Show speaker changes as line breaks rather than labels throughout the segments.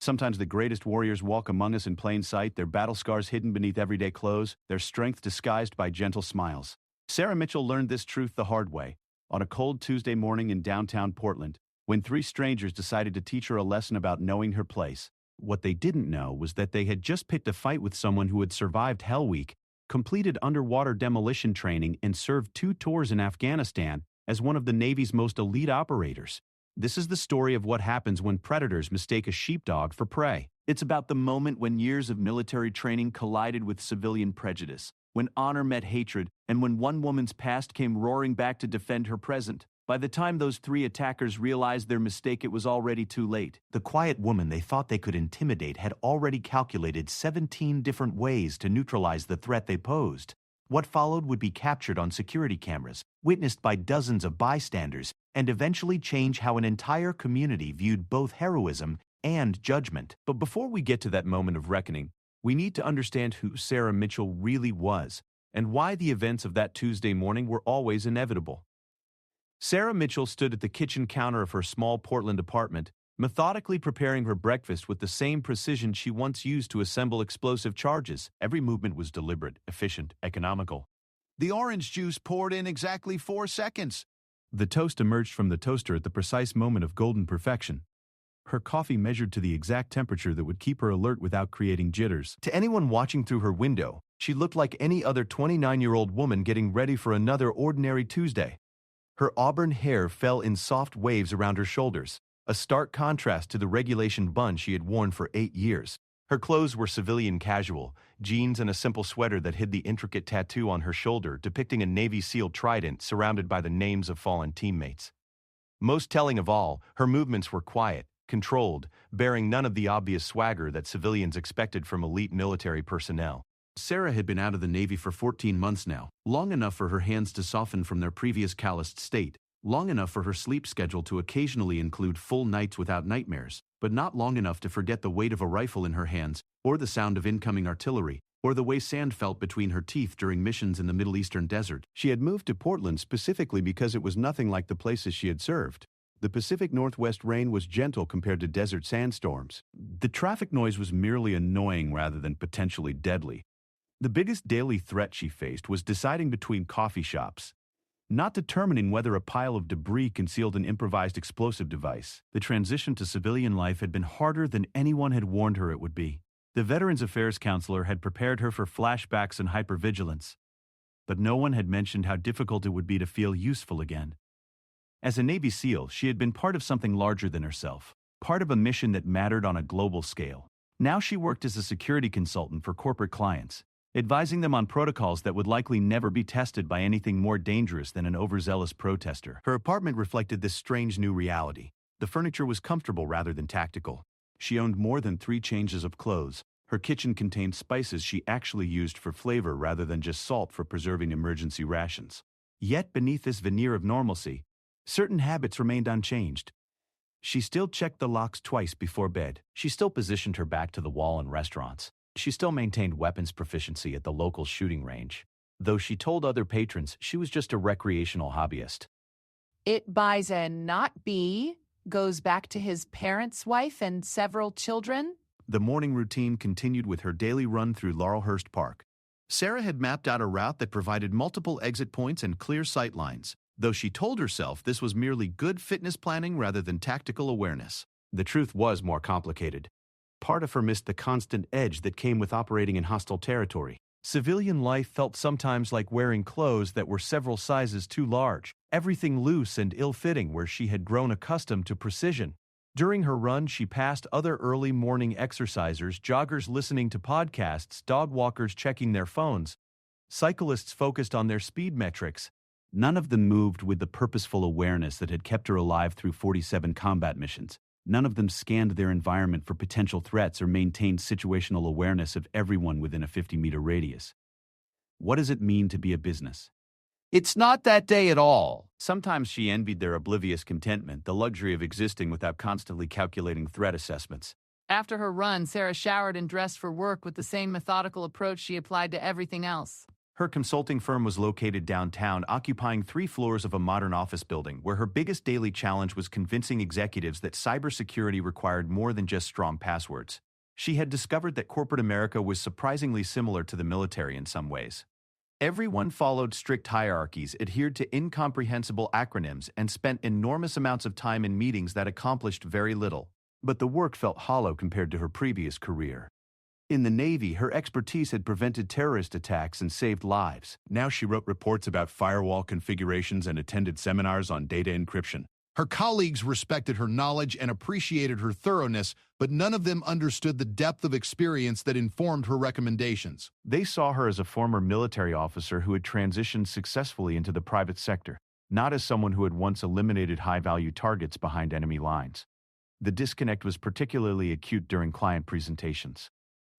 Sometimes the greatest warriors walk among us in plain sight, their battle scars hidden beneath everyday clothes, their strength disguised by gentle smiles. Sarah Mitchell learned this truth the hard way, on a cold Tuesday morning in downtown Portland, when three strangers decided to teach her a lesson about knowing her place. What they didn't know was that they had just picked a fight with someone who had survived Hell Week, completed underwater demolition training, and served 2 tours in Afghanistan as one of the Navy's most elite operators. This is the story of what happens when predators mistake a sheepdog for prey. It's about the moment when years of military training collided with civilian prejudice, when honor met hatred, and when one woman's past came roaring back to defend her present. By the time those 3 attackers realized their mistake, it was already too late. The quiet woman they thought they could intimidate had already calculated 17 different ways to neutralize the threat they posed. What followed would be captured on security cameras, witnessed by dozens of bystanders, and eventually change how an entire community viewed both heroism and judgment. But before we get to that moment of reckoning, we need to understand who Sarah Mitchell really was, and why the events of that Tuesday morning were always inevitable. Sarah Mitchell stood at the kitchen counter of her small Portland apartment, methodically preparing her breakfast with the same precision she once used to assemble explosive charges. Every movement was deliberate, efficient, economical.
The orange juice poured in exactly 4 seconds.
The toast emerged from the toaster at the precise moment of golden perfection. Her coffee measured to the exact temperature that would keep her alert without creating jitters. To anyone watching through her window, she looked like any other 29-year-old woman getting ready for another ordinary Tuesday. Her auburn hair fell in soft waves around her shoulders, a stark contrast to the regulation bun she had worn for 8 years. Her clothes were civilian casual, jeans and a simple sweater that hid the intricate tattoo on her shoulder depicting a Navy SEAL trident surrounded by the names of fallen teammates. Most telling of all, her movements were quiet, controlled, bearing none of the obvious swagger that civilians expected from elite military personnel. Sarah had been out of the Navy for 14 months now, long enough for her hands to soften from their previous calloused state, long enough for her sleep schedule to occasionally include full nights without nightmares, but not long enough to forget the weight of a rifle in her hands, or the sound of incoming artillery, or the way sand felt between her teeth during missions in the Middle Eastern desert. She had moved to Portland specifically because it was nothing like the places she had served. The Pacific Northwest rain was gentle compared to desert sandstorms. The traffic noise was merely annoying rather than potentially deadly. The biggest daily threat she faced was deciding between coffee shops, not determining whether a pile of debris concealed an improvised explosive device. The transition to civilian life had been harder than anyone had warned her it would be. The Veterans Affairs counselor had prepared her for flashbacks and hypervigilance, but no one had mentioned how difficult it would be to feel useful again. As a Navy SEAL, she had been part of something larger than herself, part of a mission that mattered on a global scale. Now she worked as a security consultant for corporate clients, advising them on protocols that would likely never be tested by anything more dangerous than an overzealous protester. Her apartment reflected this strange new reality. The furniture was comfortable rather than tactical. She owned more than 3 changes of clothes. Her kitchen contained spices she actually used for flavor rather than just salt for preserving emergency rations. Yet beneath this veneer of normalcy, certain habits remained unchanged. She still checked the locks twice before bed. She still positioned her back to the wall in restaurants. She still maintained weapons proficiency at the local shooting range, though she told other patrons she was just a recreational hobbyist.
It buys a not B, goes back to his parents' wife and several children.
The morning routine continued with her daily run through Laurelhurst Park. Sarah had mapped out a route that provided multiple exit points and clear sight lines, though she told herself this was merely good fitness planning rather than tactical awareness. The truth was more complicated. Part of her missed the constant edge that came with operating in hostile territory. Civilian life felt sometimes like wearing clothes that were several sizes too large, everything loose and ill-fitting where she had grown accustomed to precision. During her run, she passed other early morning exercisers, joggers listening to podcasts, dog walkers checking their phones, cyclists focused on their speed metrics. None of them moved with the purposeful awareness that had kept her alive through 47 combat missions. None of them scanned their environment for potential threats or maintained situational awareness of everyone within a 50-meter radius. What does it mean to be a business?
It's not that day at all.
Sometimes she envied their oblivious contentment, the luxury of existing without constantly calculating threat assessments.
After her run, Sarah showered and dressed for work with the same methodical approach she applied to everything else.
Her consulting firm was located downtown, occupying 3 floors of a modern office building, where her biggest daily challenge was convincing executives that cybersecurity required more than just strong passwords. She had discovered that corporate America was surprisingly similar to the military in some ways. Everyone followed strict hierarchies, adhered to incomprehensible acronyms, and spent enormous amounts of time in meetings that accomplished very little. But the work felt hollow compared to her previous career. In the Navy, her expertise had prevented terrorist attacks and saved lives.
Now she wrote reports about firewall configurations and attended seminars on data encryption.
Her colleagues respected her knowledge and appreciated her thoroughness, but none of them understood the depth of experience that informed her recommendations.
They saw her as a former military officer who had transitioned successfully into the private sector, not as someone who had once eliminated high-value targets behind enemy lines. The disconnect was particularly acute during client presentations.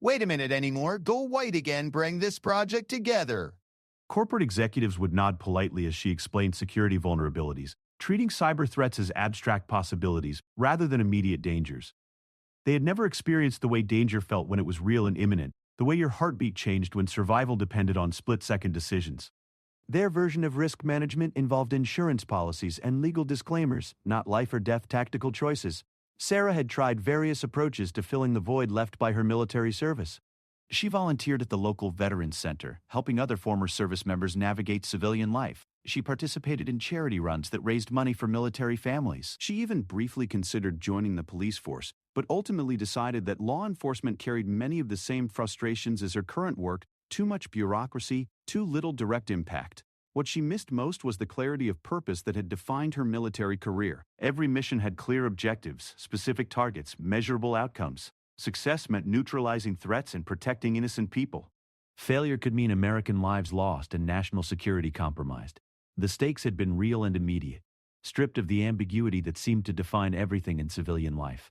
Wait a minute anymore. Go white again. Bring this project together.
Corporate executives would nod politely as she explained security vulnerabilities, treating cyber threats as abstract possibilities rather than immediate dangers. They had never experienced the way danger felt when it was real and imminent, the way your heartbeat changed when survival depended on split-second decisions. Their version of risk management involved insurance policies and legal disclaimers, not life-or-death tactical choices. Sarah had tried various approaches to filling the void left by her military service. She volunteered at the local Veterans Center, helping other former service members navigate civilian life. She participated in charity runs that raised money for military families. She even briefly considered joining the police force, but ultimately decided that law enforcement carried many of the same frustrations as her current work: too much bureaucracy, too little direct impact. What she missed most was the clarity of purpose that had defined her military career. Every mission had clear objectives, specific targets, measurable outcomes. Success meant neutralizing threats and protecting innocent people. Failure could mean American lives lost and national security compromised. The stakes had been real and immediate, stripped of the ambiguity that seemed to define everything in civilian life.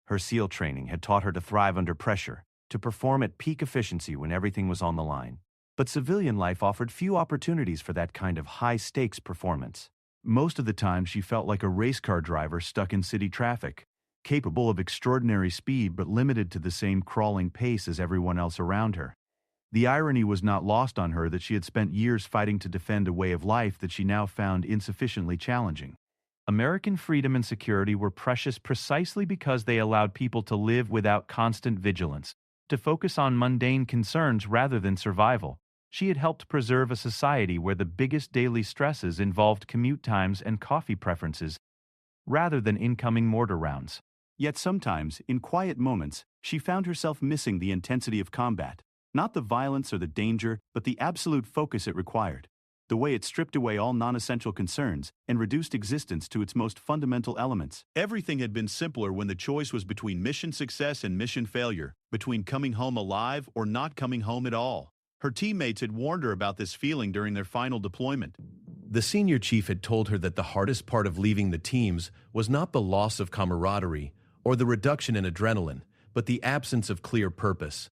Her SEAL training had taught her to thrive under pressure, to perform at peak efficiency when everything was on the line. But civilian life offered few opportunities for that kind of high-stakes performance. Most of the time, she felt like a race car driver stuck in city traffic, capable of extraordinary speed but limited to the same crawling pace as everyone else around her. The irony was not lost on her that she had spent years fighting to defend a way of life that she now found insufficiently challenging. American freedom and security were precious precisely because they allowed people to live without constant vigilance, to focus on mundane concerns rather than survival. She had helped preserve a society where the biggest daily stresses involved commute times and coffee preferences, rather than incoming mortar rounds. Yet sometimes, in quiet moments, she found herself missing the intensity of combat. Not the violence or the danger, but the absolute focus it required. The way it stripped away all non-essential concerns and reduced existence to its most fundamental elements.
Everything had been simpler when the choice was between mission success and mission failure, between coming home alive or not coming home at all. Her teammates had warned her about this feeling during their final deployment.
The senior chief had told her that the hardest part of leaving the teams was not the loss of camaraderie or the reduction in adrenaline, but the absence of clear purpose.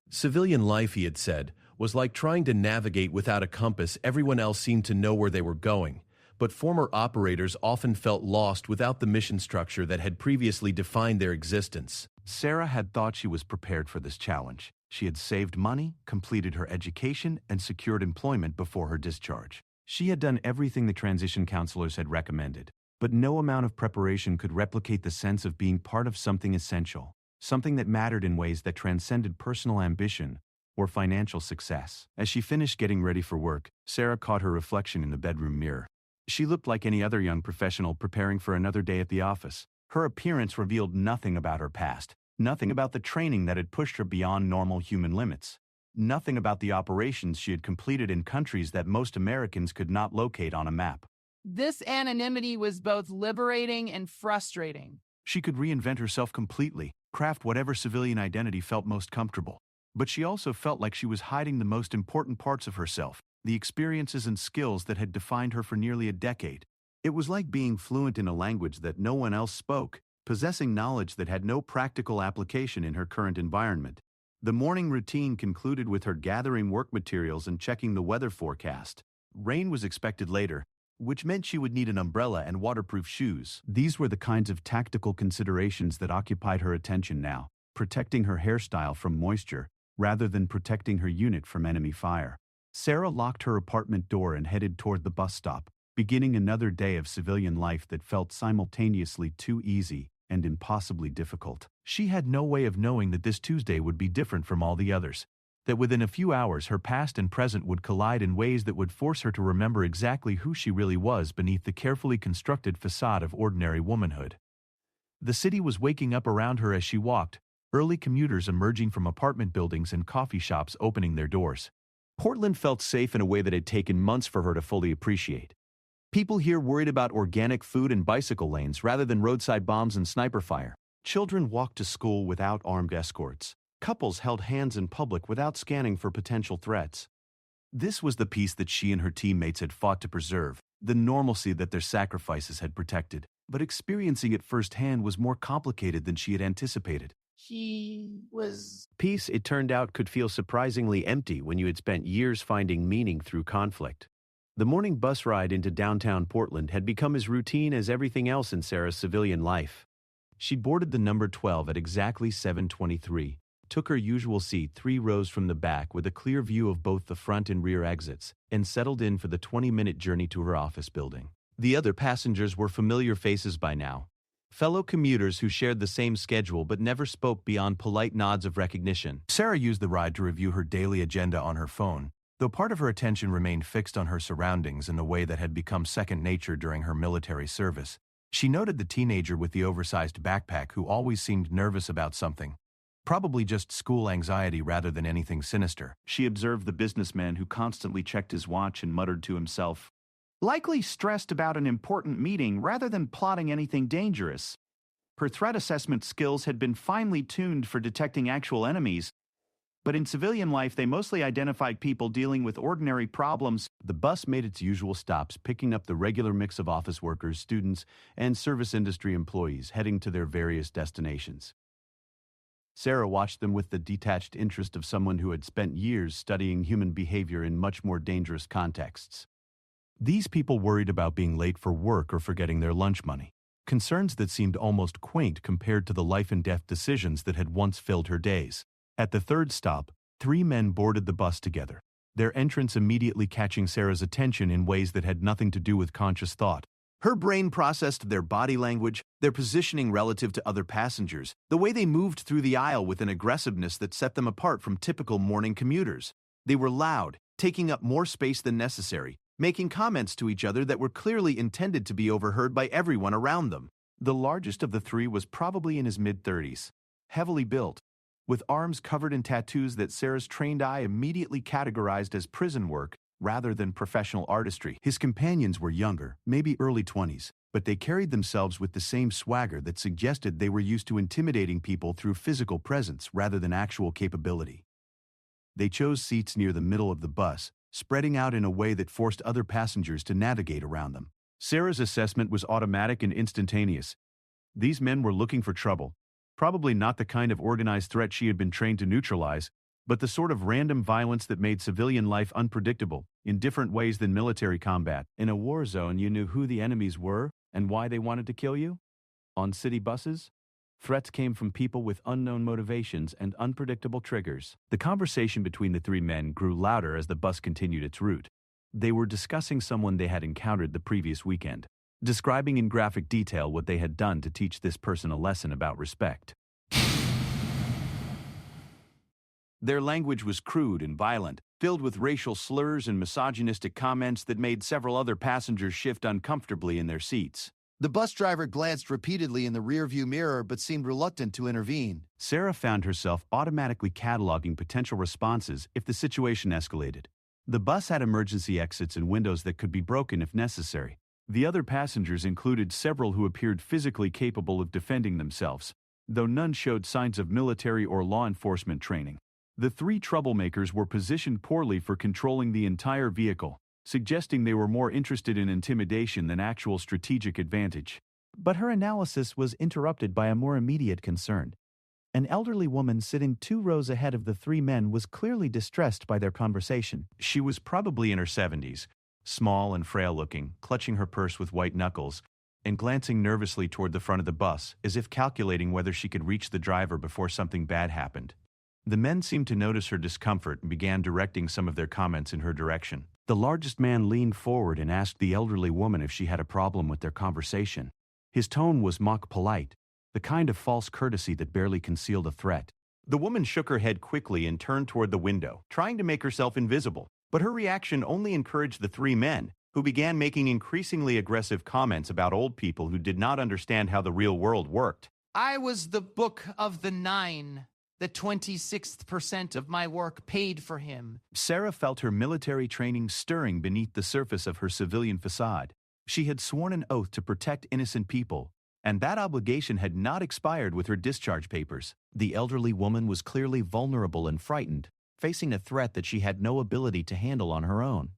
Civilian life, he had said, was like trying to navigate without a compass. Everyone else seemed to know where they were going, but former operators often felt lost without the mission structure that had previously defined their existence.
Sarah had thought she was prepared for this challenge. She had saved money, completed her education, and secured employment before her discharge. She had done everything the transition counselors had recommended, but no amount of preparation could replicate the sense of being part of something essential, something that mattered in ways that transcended personal ambition or financial success. As she finished getting ready for work, Sarah caught her reflection in the bedroom mirror. She looked like any other young professional preparing for another day at the office. Her appearance revealed nothing about her past, nothing about the training that had pushed her beyond normal human limits, nothing about the operations she had completed in countries that most Americans could not locate on a map.
This anonymity was both liberating and frustrating.
She could reinvent herself completely, craft whatever civilian identity felt most comfortable. But she also felt like she was hiding the most important parts of herself, the experiences and skills that had defined her for nearly a decade. It was like being fluent in a language that no one else spoke, possessing knowledge that had no practical application in her current environment. The morning routine concluded with her gathering work materials and checking the weather forecast. Rain was expected later, which meant she would need an umbrella and waterproof shoes. These were the kinds of tactical considerations that occupied her attention now, protecting her hairstyle from moisture rather than protecting her unit from enemy fire. Sarah locked her apartment door and headed toward the bus stop, beginning another day of civilian life that felt simultaneously too easy and impossibly difficult. She had no way of knowing that this Tuesday would be different from all the others, that within a few hours her past and present would collide in ways that would force her to remember exactly who she really was beneath the carefully constructed facade of ordinary womanhood. The city was waking up around her as she walked, early commuters emerging from apartment buildings and coffee shops opening their doors. Portland felt safe in a way that had taken months for her to fully appreciate. People here worried about organic food and bicycle lanes rather than roadside bombs and sniper fire. Children walked to school without armed escorts. Couples held hands in public without scanning for potential threats. This was the peace that she and her teammates had fought to preserve, the normalcy that their sacrifices had protected. But experiencing it firsthand was more complicated than she had anticipated. Peace, it turned out, could feel surprisingly empty when you had spent years finding meaning through conflict. The morning bus ride into downtown Portland had become as routine as everything else in Sarah's civilian life. She boarded the number 12 at exactly 7:23, took her usual seat 3 rows from the back with a clear view of both the front and rear exits, and settled in for the 20-minute journey to her office building. The other passengers were familiar faces by now, fellow commuters who shared the same schedule but never spoke beyond polite nods of recognition. Sarah used the ride to review her daily agenda on her phone, though part of her attention remained fixed on her surroundings in a way that had become second nature during her military service. She noted the teenager with the oversized backpack who always seemed nervous about something. Probably just school anxiety rather than anything sinister.
She observed the businessman who constantly checked his watch and muttered to himself, likely stressed about an important meeting rather than plotting anything dangerous. Her threat assessment skills had been finely tuned for detecting actual enemies, but in civilian life they mostly identified people dealing with ordinary problems.
The bus made its usual stops, picking up the regular mix of office workers, students, and service industry employees heading to their various destinations. Sarah watched them with the detached interest of someone who had spent years studying human behavior in much more dangerous contexts. These people worried about being late for work or forgetting their lunch money, concerns that seemed almost quaint compared to the life-and-death decisions that had once filled her days. At the third stop, 3 men boarded the bus together, their entrance immediately catching Sarah's attention in ways that had nothing to do with conscious thought. Her brain processed their body language, their positioning relative to other passengers, the way they moved through the aisle with an aggressiveness that set them apart from typical morning commuters. They were loud, taking up more space than necessary, making comments to each other that were clearly intended to be overheard by everyone around them. The largest of the 3 was probably in his mid-30s, heavily built, with arms covered in tattoos that Sarah's trained eye immediately categorized as prison work rather than professional artistry. His companions were younger, maybe early 20s, but they carried themselves with the same swagger that suggested they were used to intimidating people through physical presence rather than actual capability. They chose seats near the middle of the bus, spreading out in a way that forced other passengers to navigate around them. Sarah's assessment was automatic and instantaneous. These men were looking for trouble, probably not the kind of organized threat she had been trained to neutralize, but the sort of random violence that made civilian life unpredictable, in different ways than military combat. In a war zone, you knew who the enemies were and why they wanted to kill you. On city buses, threats came from people with unknown motivations and unpredictable triggers. The conversation between the 3 men grew louder as the bus continued its route. They were discussing someone they had encountered the previous weekend, describing in graphic detail what they had done to teach this person a lesson about respect. Their language was crude and violent, filled with racial slurs and misogynistic comments that made several other passengers shift uncomfortably in their seats.
The bus driver glanced repeatedly in the rearview mirror but seemed reluctant to intervene.
Sarah found herself automatically cataloging potential responses if the situation escalated. The bus had emergency exits and windows that could be broken if necessary. The other passengers included several who appeared physically capable of defending themselves, though none showed signs of military or law enforcement training. The 3 troublemakers were positioned poorly for controlling the entire vehicle, suggesting they were more interested in intimidation than actual strategic advantage. But her analysis was interrupted by a more immediate concern. An elderly woman sitting 2 rows ahead of the 3 men was clearly distressed by their conversation. She was probably in her 70s, small and frail-looking, clutching her purse with white knuckles, and glancing nervously toward the front of the bus, as if calculating whether she could reach the driver before something bad happened.
The men seemed to notice her discomfort and began directing some of their comments in her direction. The largest man leaned forward and asked the elderly woman if she had a problem with their conversation. His tone was mock polite, the kind of false courtesy that barely concealed a threat. The woman shook her head quickly and turned toward the window, trying to make herself invisible. But her reaction only encouraged the three men, who began making increasingly aggressive comments about old people who did not understand how the real world worked.
I was the book of the 9. The 26th% of my work paid for him.
Sarah felt her military training stirring beneath the surface of her civilian facade. She had sworn an oath to protect innocent people, and that obligation had not expired with her discharge papers. The elderly woman was clearly vulnerable and frightened, facing a threat that she had no ability to handle on her own.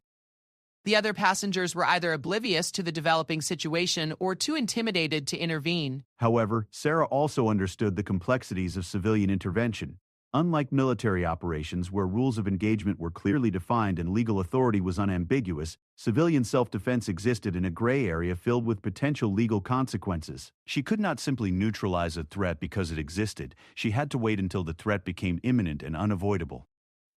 The other passengers were either oblivious to the developing situation or too intimidated to intervene.
However, Sarah also understood the complexities of civilian intervention. Unlike military operations where rules of engagement were clearly defined and legal authority was unambiguous, civilian self-defense existed in a gray area filled with potential legal consequences. She could not simply neutralize a threat because it existed. She had to wait until the threat became imminent and unavoidable.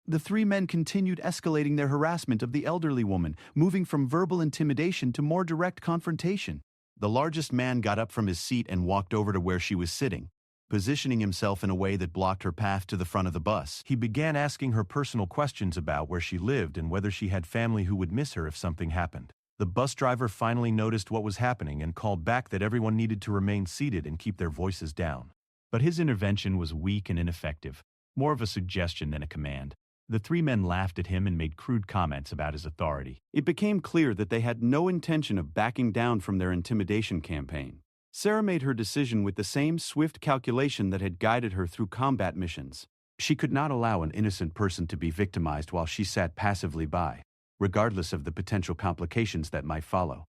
The three men continued escalating their harassment of the elderly woman, moving from verbal intimidation to more direct confrontation. The largest man got up from his seat and walked over to where she was sitting, positioning himself in a way that blocked her path to the front of the bus. He began asking her personal questions about where she lived and whether she had family who would miss her if something happened. The bus driver finally noticed what was happening and called back that everyone needed to remain seated and keep their voices down. But his intervention was weak and ineffective, more of a suggestion than a command. The three men laughed at him and made crude comments about his authority. It became clear that they had no intention of backing down from their intimidation campaign. Sarah made her decision with the same swift calculation that had guided her through combat missions. She could not allow an innocent person to be victimized while she sat passively by, regardless of the potential complications that might follow.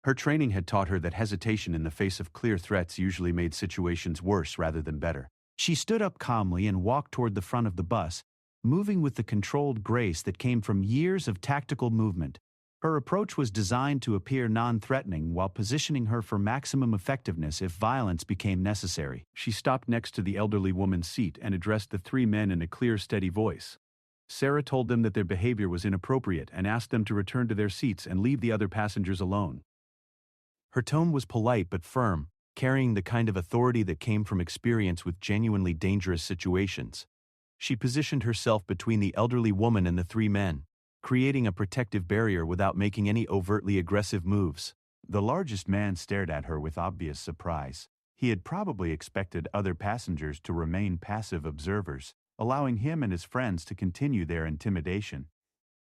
Her training had taught her that hesitation in the face of clear threats usually made situations worse rather than better. She stood up calmly and walked toward the front of the bus, moving with the controlled grace that came from years of tactical movement. Her approach was designed to appear non-threatening while positioning her for maximum effectiveness if violence became necessary. She stopped next to the elderly woman's seat and addressed the three men in a clear, steady voice. Sarah told them that their behavior was inappropriate and asked them to return to their seats and leave the other passengers alone. Her tone was polite but firm, carrying the kind of authority that came from experience with genuinely dangerous situations. She positioned herself between the elderly woman and the three men, creating a protective barrier without making any overtly aggressive moves. The largest man stared at her with obvious surprise. He had probably expected other passengers to remain passive observers, allowing him and his friends to continue their intimidation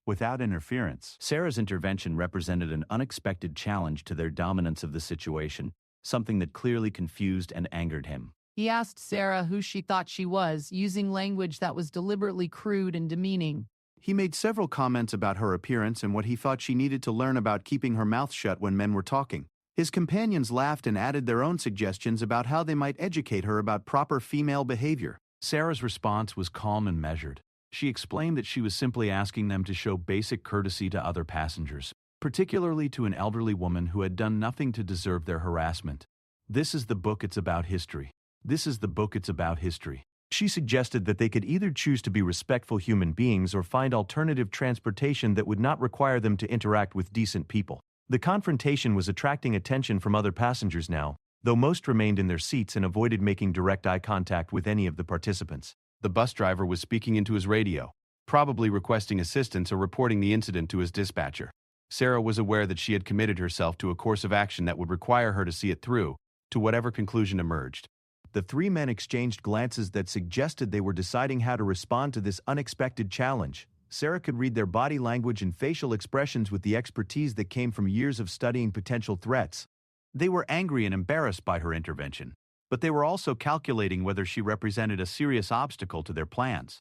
without interference. Sarah's intervention represented an unexpected challenge to their dominance of the situation, something that clearly confused and angered him.
He asked Sarah who she thought she was, using language that was deliberately crude and demeaning.
He made several comments about her appearance and what he thought she needed to learn about keeping her mouth shut when men were talking. His companions laughed and added their own suggestions about how they might educate her about proper female behavior. Sarah's response was calm and measured. She explained that she was simply asking them to show basic courtesy to other passengers, particularly to an elderly woman who had done nothing to deserve their harassment. This is the book, it's about history. This is the book, it's about history. She suggested that they could either choose to be respectful human beings or find alternative transportation that would not require them to interact with decent people. The confrontation was attracting attention from other passengers now, though most remained in their seats and avoided making direct eye contact with any of the participants. The bus driver was speaking into his radio, probably requesting assistance or reporting the incident to his dispatcher. Sarah was aware that she had committed herself to a course of action that would require her to see it through, to whatever conclusion emerged. The three men exchanged glances that suggested they were deciding how to respond to this unexpected challenge. Sarah could read their body language and facial expressions with the expertise that came from years of studying potential threats. They were angry and embarrassed by her intervention, but they were also calculating whether she represented a serious obstacle to their plans.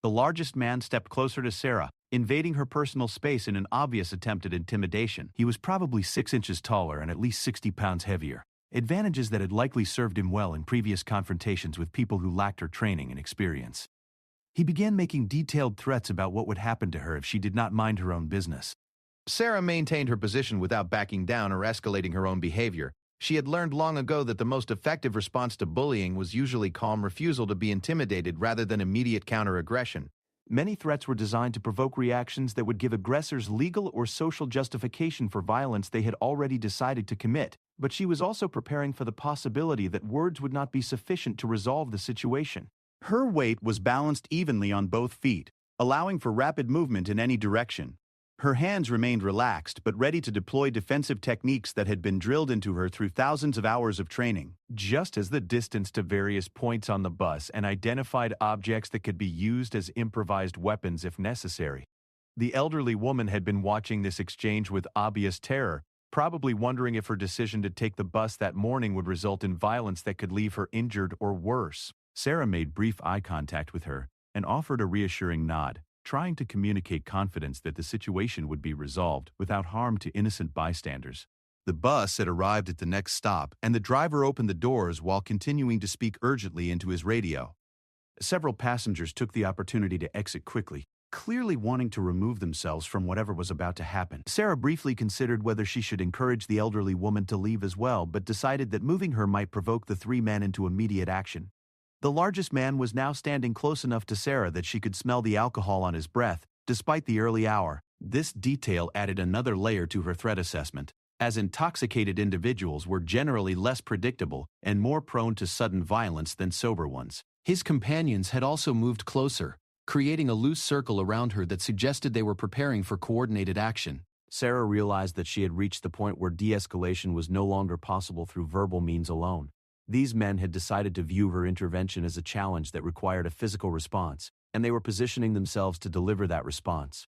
The largest man stepped closer to Sarah, invading her personal space in an obvious attempt at intimidation. He was probably 6 inches taller and at least 60 pounds heavier. Advantages that had likely served him well in previous confrontations with people who lacked her training and experience. He began making detailed threats about what would happen to her if she did not mind her own business. Sarah maintained her position without backing down or escalating her own behavior,
She had learned long ago that the most effective response to bullying was usually calm refusal to be intimidated rather than immediate counter-aggression.
Many threats were designed to provoke reactions that would give aggressors legal or social justification for violence they had already decided to commit, but she was also preparing for the possibility that words would not be sufficient to resolve the situation. Her weight was balanced evenly on both feet, allowing for rapid movement in any direction. Her hands remained relaxed but ready to deploy defensive techniques that had been drilled into her through thousands of hours of training. Just as the distance to various points on the bus and identified objects that could be used as improvised weapons if necessary. The elderly woman had been watching this exchange with obvious terror, probably wondering if her decision to take the bus that morning would result in violence that could leave her injured or worse. Sarah made brief eye contact with her and offered a reassuring nod, trying to communicate confidence that the situation would be resolved without harm to innocent bystanders.
The bus had arrived at the next stop, and the driver opened the doors while continuing to speak urgently into his radio.
Several passengers took the opportunity to exit quickly, clearly wanting to remove themselves from whatever was about to happen. Sarah briefly considered whether she should encourage the elderly woman to leave as well, but decided that moving her might provoke the three men into immediate action. The largest man was now standing close enough to Sarah that she could smell the alcohol on his breath, despite the early hour. This detail added another layer to her threat assessment, as intoxicated individuals were generally less predictable and more prone to sudden violence than sober ones.
His companions had also moved closer, creating a loose circle around her that suggested they were preparing for coordinated action.
Sarah realized that she had reached the point where de-escalation was no longer possible through verbal means alone. These men had decided to view her intervention as a challenge that required a physical response, and they were positioning themselves to deliver that response.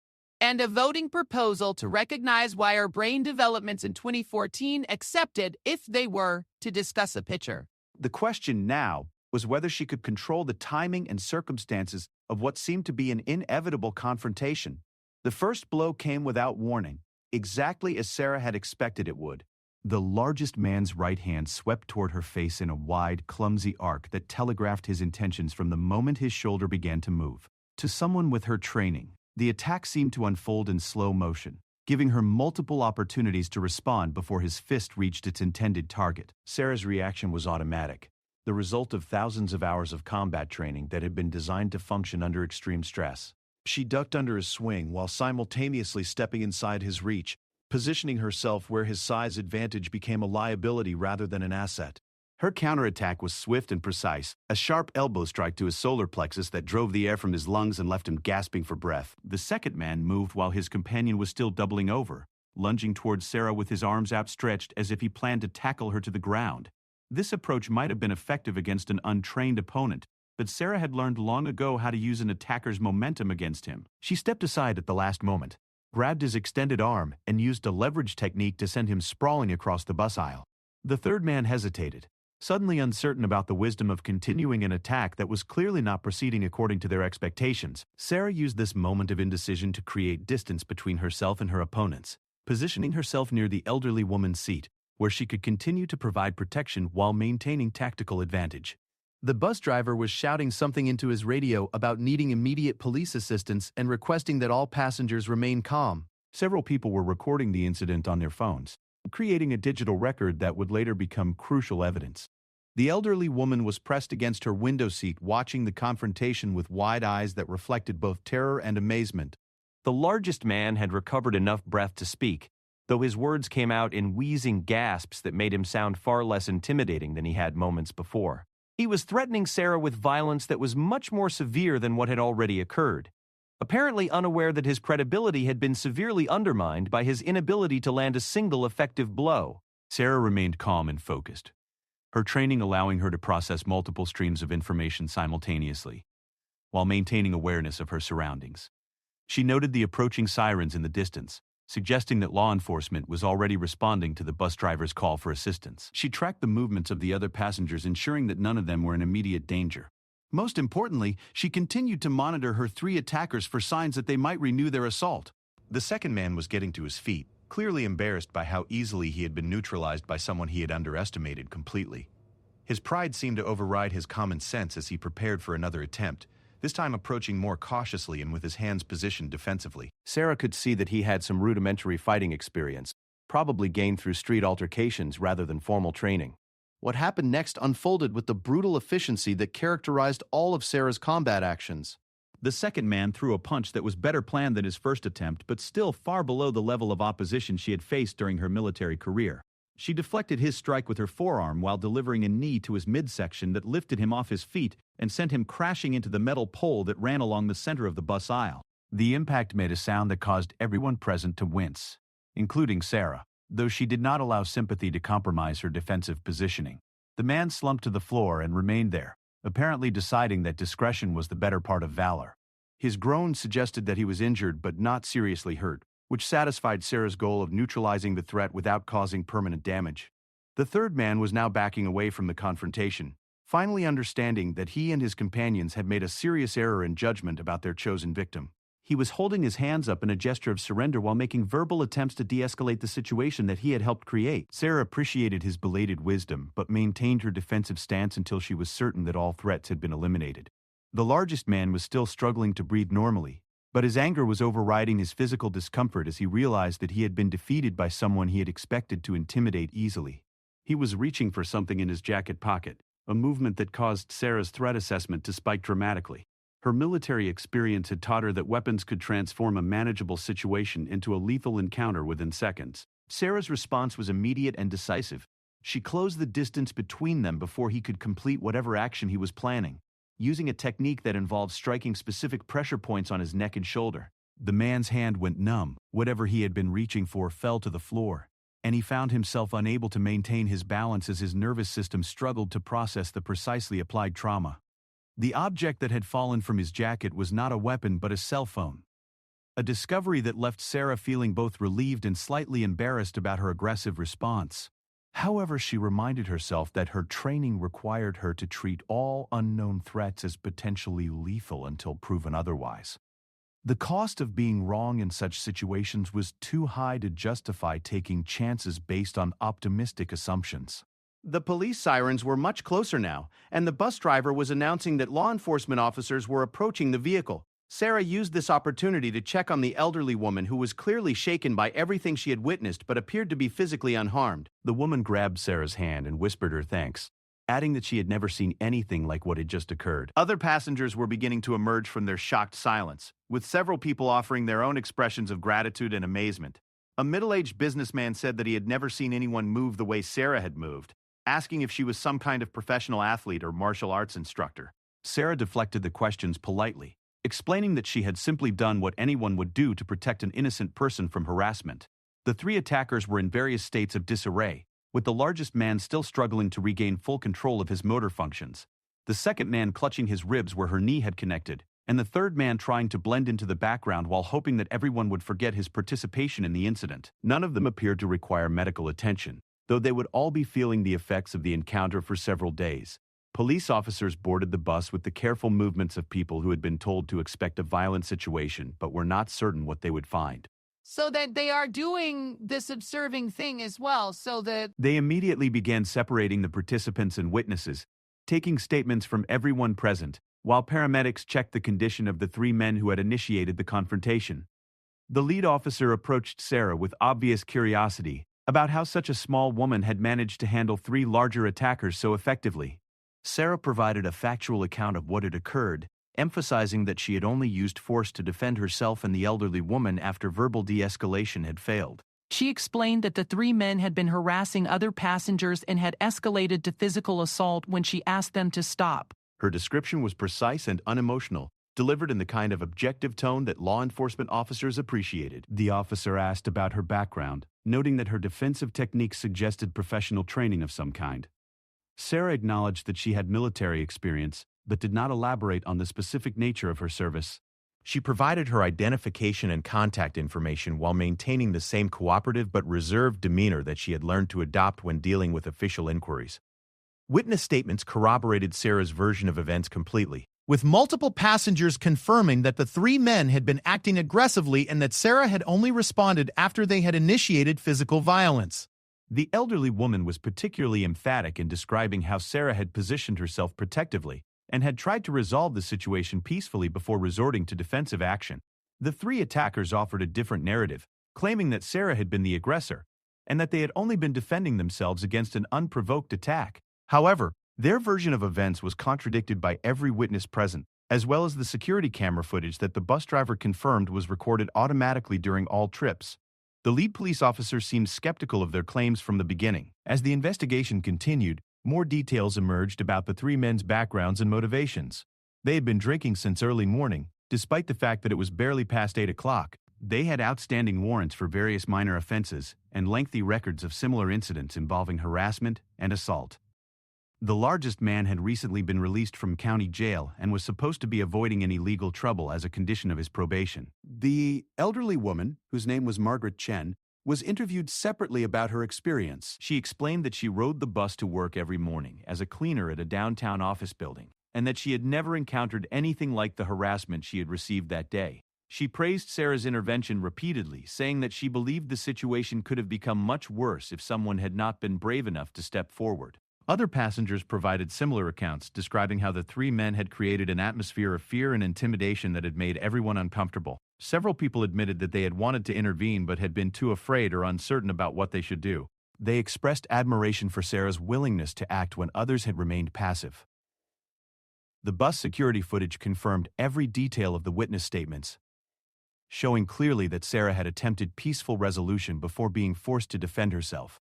And a voting proposal to recognize why our brain developments in 2014 accepted if they were to discuss a picture.
The question now was whether she could control the timing and circumstances of what seemed to be an inevitable confrontation. The first blow came without warning, exactly as Sarah had expected it would. The largest man's right hand swept toward her face in a wide, clumsy arc that telegraphed his intentions from the moment his shoulder began to move. To someone with her training, the attack seemed to unfold in slow motion, giving her multiple opportunities to respond before his fist reached its intended target. Sarah's reaction was automatic, the result of thousands of hours of combat training that had been designed to function under extreme stress. She ducked under his swing while simultaneously stepping inside his reach, positioning herself where his size advantage became a liability rather than an asset. Her counterattack was swift and precise, a sharp elbow strike to his solar plexus that drove the air from his lungs and left him gasping for breath. The second man moved while his companion was still doubling over, lunging towards Sarah with his arms outstretched as if he planned to tackle her to the ground. This approach might have been effective against an untrained opponent, but Sarah had learned long ago how to use an attacker's momentum against him. She stepped aside at the last moment, grabbed his extended arm, and used a leverage technique to send him sprawling across the bus aisle. The third man hesitated, suddenly uncertain about the wisdom of continuing an attack that was clearly not proceeding according to their expectations. Sarah used this moment of indecision to create distance between herself and her opponents, positioning herself near the elderly woman's seat, where she could continue to provide protection while maintaining tactical advantage. The bus driver was shouting something into his radio about needing immediate police assistance and requesting that all passengers remain calm. Several people were recording the incident on their phones, creating a digital record that would later become crucial evidence. The elderly woman was pressed against her window seat, watching the confrontation with wide eyes that reflected both terror and amazement. The largest man had recovered enough breath to speak, though his words came out in wheezing gasps that made him sound far less intimidating than he had moments before. He was threatening Sarah with violence that was much more severe than what had already occurred, apparently unaware that his credibility had been severely undermined by his inability to land a single effective blow. Sarah remained calm and focused, her training allowing her to process multiple streams of information simultaneously, while maintaining awareness of her surroundings. She noted the approaching sirens in the distance, suggesting that law enforcement was already responding to the bus driver's call for assistance. She tracked the movements of the other passengers, ensuring that none of them were in immediate danger. Most importantly, she continued to monitor her three attackers for signs that they might renew their assault. The second man was getting to his feet, clearly embarrassed by how easily he had been neutralized by someone he had underestimated completely. His pride seemed to override his common sense as he prepared for another attempt, this time approaching more cautiously and with his hands positioned defensively. Sarah could see that he had some rudimentary fighting experience,
probably gained through street altercations rather than formal training. What happened next unfolded with the brutal efficiency that characterized all of Sarah's combat actions.
The second man threw a punch that was better planned than his first attempt, but still far below the level of opposition she had faced during her military career. She deflected his strike with her forearm while delivering a knee to his midsection that lifted him off his feet and sent him crashing into the metal pole that ran along the center of the bus aisle.
The impact made a sound that caused everyone present to wince, including Sarah, though she did not allow sympathy to compromise her defensive positioning. The man slumped to the floor and remained there, apparently deciding that discretion was the better part of valor. His groan suggested that he was injured but not seriously hurt, which satisfied Sarah's goal of neutralizing the threat without causing permanent damage. The third man was now backing away from the confrontation, finally understanding that he and his companions had made a serious error in judgment about their chosen victim. He was holding his hands up in a gesture of surrender while making verbal attempts to de-escalate the situation that he had helped create. Sarah appreciated his belated wisdom, but maintained her defensive stance until she was certain that all threats had been eliminated. The largest man was still struggling to breathe normally, but his anger was overriding his physical discomfort as he realized that he had been defeated by someone he had expected to intimidate easily. He was reaching for something in his jacket pocket, a movement that caused Sarah's threat assessment to spike dramatically. Her military experience had taught her that weapons could transform a manageable situation into a lethal encounter within seconds. Sarah's response was immediate and decisive. She closed the distance between them before he could complete whatever action he was planning, using a technique that involved striking specific pressure points on his neck and shoulder. The man's hand went numb. Whatever he had been reaching for fell to the floor, and he found himself unable to maintain his balance as his nervous system struggled to process the precisely applied trauma. The object that had fallen from his jacket was not a weapon but a cell phone. A discovery that left Sarah feeling both relieved and slightly embarrassed about her aggressive response. However, she reminded herself that her training required her to treat all unknown threats as potentially lethal until proven otherwise. The cost of being wrong in such situations was too high to justify taking chances based on optimistic assumptions. The police sirens were much closer now, and the bus driver was announcing that law enforcement officers were approaching the vehicle. Sarah used this opportunity to check on the elderly woman who was clearly shaken by everything she had witnessed but appeared to be physically unharmed. The woman grabbed Sarah's hand and whispered her thanks, adding that she had never seen anything like what had just occurred. Other passengers were beginning to emerge from their shocked silence, with several people offering their own expressions of gratitude and amazement. A middle-aged businessman said that he had never seen anyone move the way Sarah had moved, asking if she was some kind of professional athlete or martial arts instructor. Sarah deflected the questions politely, explaining that she had simply done what anyone would do to protect an innocent person from harassment. The three attackers were in various states of disarray, with the largest man still struggling to regain full control of his motor functions, the second man clutching his ribs where her knee had connected, and the third man trying to blend into the background while hoping that everyone would forget his participation in the incident. None of them appeared to require medical attention, though they would all be feeling the effects of the encounter for several days. Police officers boarded the bus with the careful movements of people who had been told to expect a violent situation but were not certain what they would find.
So that they are doing this observing thing as well, so that...
They immediately began separating the participants and witnesses, taking statements from everyone present, while paramedics checked the condition of the three men who had initiated the confrontation. The lead officer approached Sarah with obvious curiosity about how such a small woman had managed to handle three larger attackers so effectively. Sarah provided a factual account of what had occurred, emphasizing that she had only used force to defend herself and the elderly woman after verbal de-escalation had failed.
She explained that the three men had been harassing other passengers and had escalated to physical assault when she asked them to stop.
Her description was precise and unemotional, delivered in the kind of objective tone that law enforcement officers appreciated. The officer asked about her background, noting that her defensive techniques suggested professional training of some kind. Sarah acknowledged that she had military experience, but did not elaborate on the specific nature of her service. She provided her identification and contact information while maintaining the same cooperative but reserved demeanor that she had learned to adopt when dealing with official inquiries. Witness statements corroborated Sarah's version of events completely, with multiple passengers confirming that the three men had been acting aggressively and that Sarah had only responded after they had initiated physical violence. The elderly woman was particularly emphatic in describing how Sarah had positioned herself protectively and had tried to resolve the situation peacefully before resorting to defensive action. The three attackers offered a different narrative, claiming that Sarah had been the aggressor, and that they had only been defending themselves against an unprovoked attack. However, their version of events was contradicted by every witness present, as well as the security camera footage that the bus driver confirmed was recorded automatically during all trips. The lead police officer seemed skeptical of their claims from the beginning. As the investigation continued, more details emerged about the three men's backgrounds and motivations. They had been drinking since early morning, despite the fact that it was barely past 8 o'clock. They had outstanding warrants for various minor offenses and lengthy records of similar incidents involving harassment and assault. The largest man had recently been released from county jail and was supposed to be avoiding any legal trouble as a condition of his probation. The elderly woman, whose name was Margaret Chen, was interviewed separately about her experience. She explained that she rode the bus to work every morning as a cleaner at a downtown office building, and that she had never encountered anything like the harassment she had received that day. She praised Sarah's intervention repeatedly, saying that she believed the situation could have become much worse if someone had not been brave enough to step forward. Other passengers provided similar accounts, describing how the three men had created an atmosphere of fear and intimidation that had made everyone uncomfortable. Several people admitted that they had wanted to intervene but had been too afraid or uncertain about what they should do. They expressed admiration for Sarah's willingness to act when others had remained passive. The bus security footage confirmed every detail of the witness statements, showing clearly that Sarah had attempted peaceful resolution before being forced to defend herself.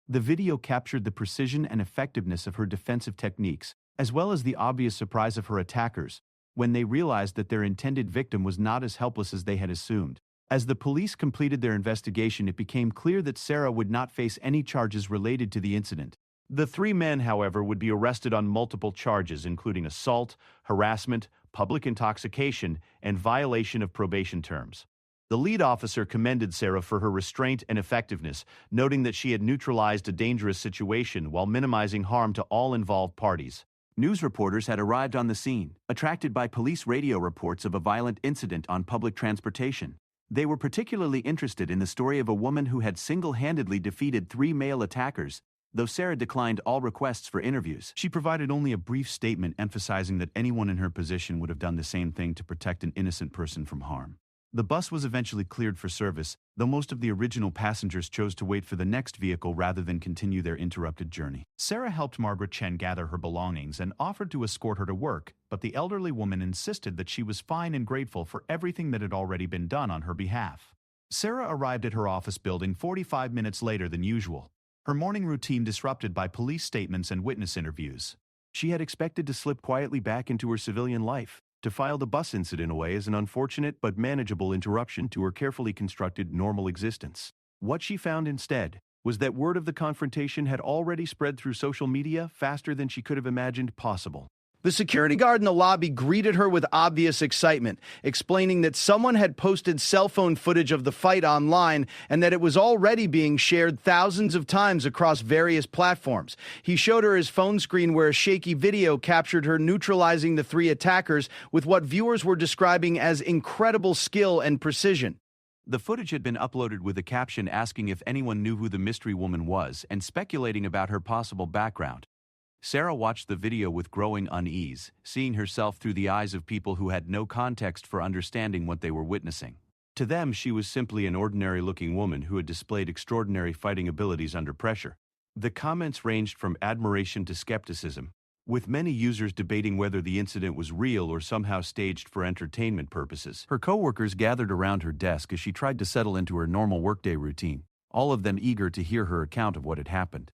The video captured the precision and effectiveness of her defensive techniques, as well as the obvious surprise of her attackers, when they realized that their intended victim was not as helpless as they had assumed. As the police completed their investigation, it became clear that Sarah would not face any charges related to the incident. The three men, however, would be arrested on multiple charges, including assault, harassment, public intoxication, and violation of probation terms. The lead officer commended Sarah for her restraint and effectiveness, noting that she had neutralized a dangerous situation while minimizing harm to all involved parties. News reporters had arrived on the scene, attracted by police radio reports of a violent incident on public transportation. They were particularly interested in the story of a woman who had single-handedly defeated 3 male attackers, though Sarah declined all requests for interviews. She provided only a brief statement emphasizing that anyone in her position would have done the same thing to protect an innocent person from harm. The bus was eventually cleared for service, though most of the original passengers chose to wait for the next vehicle rather than continue their interrupted journey. Sarah helped Margaret Chen gather her belongings and offered to escort her to work, but the elderly woman insisted that she was fine and grateful for everything that had already been done on her behalf. Sarah arrived at her office building 45 minutes later than usual, her morning routine disrupted by police statements and witness interviews. She had expected to slip quietly back into her civilian life, to file the bus incident away as an unfortunate but manageable interruption to her carefully constructed normal existence. What she found instead was that word of the confrontation had already spread through social media faster than she could have imagined possible.
The security guard in the lobby greeted her with obvious excitement, explaining that someone had posted cell phone footage of the fight online and that it was already being shared thousands of times across various platforms. He showed her his phone screen where a shaky video captured her neutralizing the 3 attackers with what viewers were describing as incredible skill and precision.
The footage had been uploaded with a caption asking if anyone knew who the mystery woman was and speculating about her possible background. Sarah watched the video with growing unease, seeing herself through the eyes of people who had no context for understanding what they were witnessing. To them, she was simply an ordinary-looking woman who had displayed extraordinary fighting abilities under pressure. The comments ranged from admiration to skepticism, with many users debating whether the incident was real or somehow staged for entertainment purposes. Her coworkers gathered around her desk as she tried to settle into her normal workday routine, all of them eager to hear her account of what had happened.